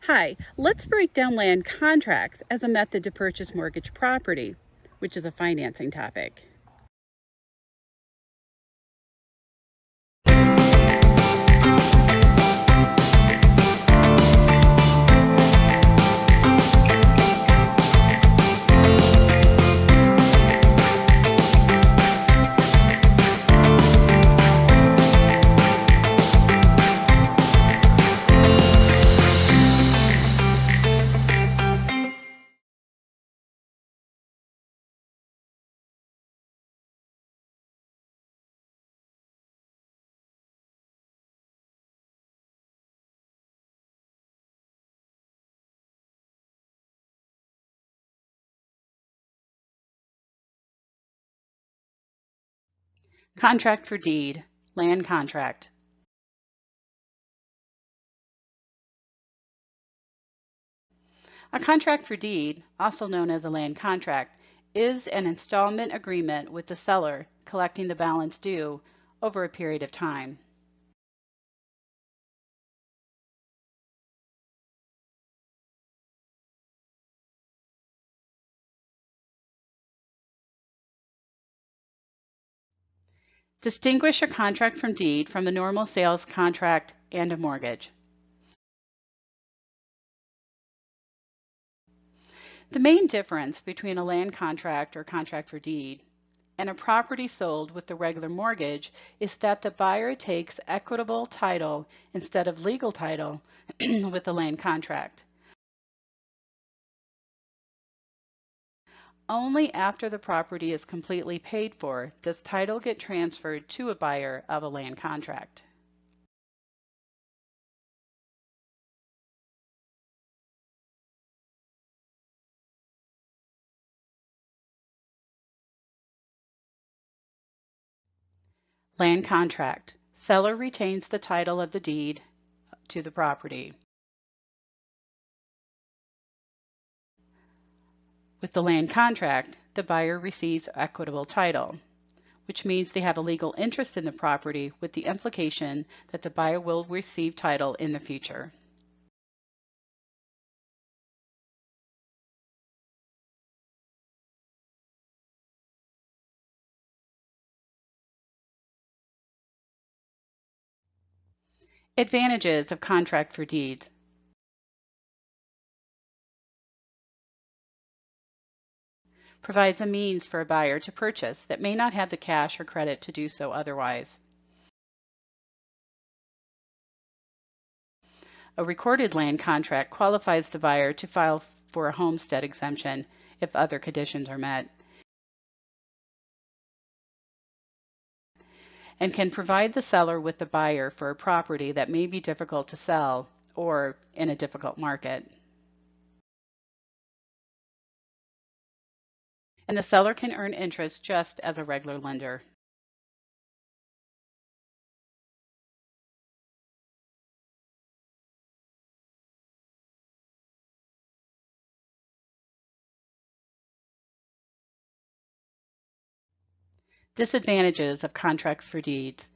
Hi, let's break down land contracts as a method to purchase mortgage property, which is a financing topic. Contract for deed, land contract. A contract for deed, also known as a land contract, is an installment agreement with the seller collecting the balance due over a period of time. Distinguish a contract from deed from a normal sales contract and a mortgage. The main difference between a land contract or contract for deed and a property sold with the regular mortgage is that the buyer takes equitable title instead of legal title with the land contract. Only after the property is completely paid for does title get transferred to a buyer of a land contract. Land contract. Seller retains the title of the deed to the property. With the land contract, the buyer receives equitable title, which means they have a legal interest in the property with the implication that the buyer will receive title in the future. Advantages of contract for deeds. Provides a means for a buyer to purchase that may not have the cash or credit to do so otherwise. A recorded land contract qualifies the buyer to file for a homestead exemption if other conditions are met, and can provide the seller with the buyer for a property that may be difficult to sell or in a difficult market. And the seller can earn interest just as a regular lender. Disadvantages of contracts for deeds.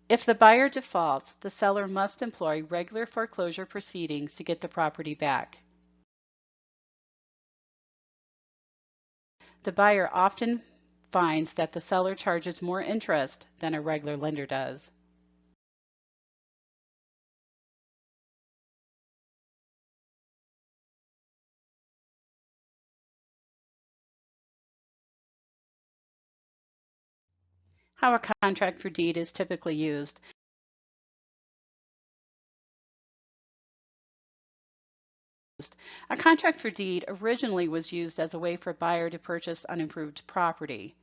If the buyer defaults, the seller must employ regular foreclosure proceedings to get the property back. The buyer often finds that the seller charges more interest than a regular lender does. How a contract for deed is typically used. A contract for deed originally was used as a way for a buyer to purchase unimproved property.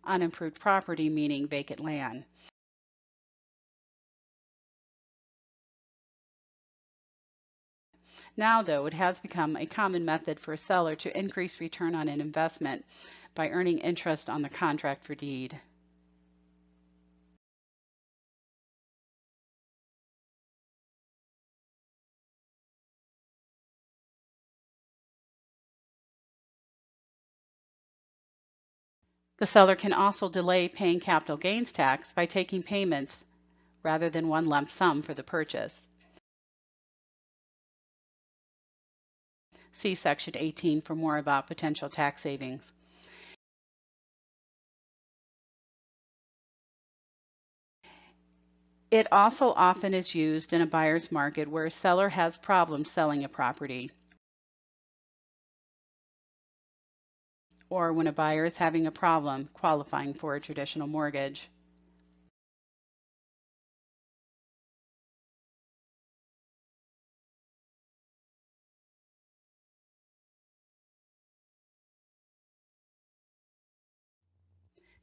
Unimproved property meaning vacant land. Now, though, it has become a common method for a seller to increase return on an investment by earning interest on the contract for deed. The seller can also delay paying capital gains tax by taking payments rather than one lump sum for the purchase. See Section 18 for more about potential tax savings. It also often is used in a buyer's market where a seller has problems selling a property, or when a buyer is having a problem qualifying for a traditional mortgage.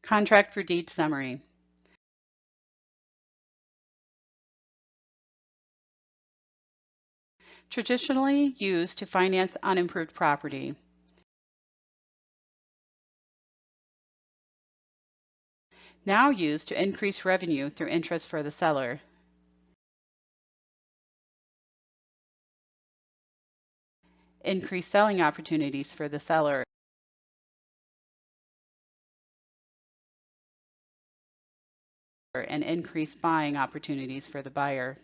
Contract for deed summary. Traditionally used to finance unimproved property. Now used to increase revenue through interest for the seller. Increase selling opportunities for the seller. And increase buying opportunities for the buyer.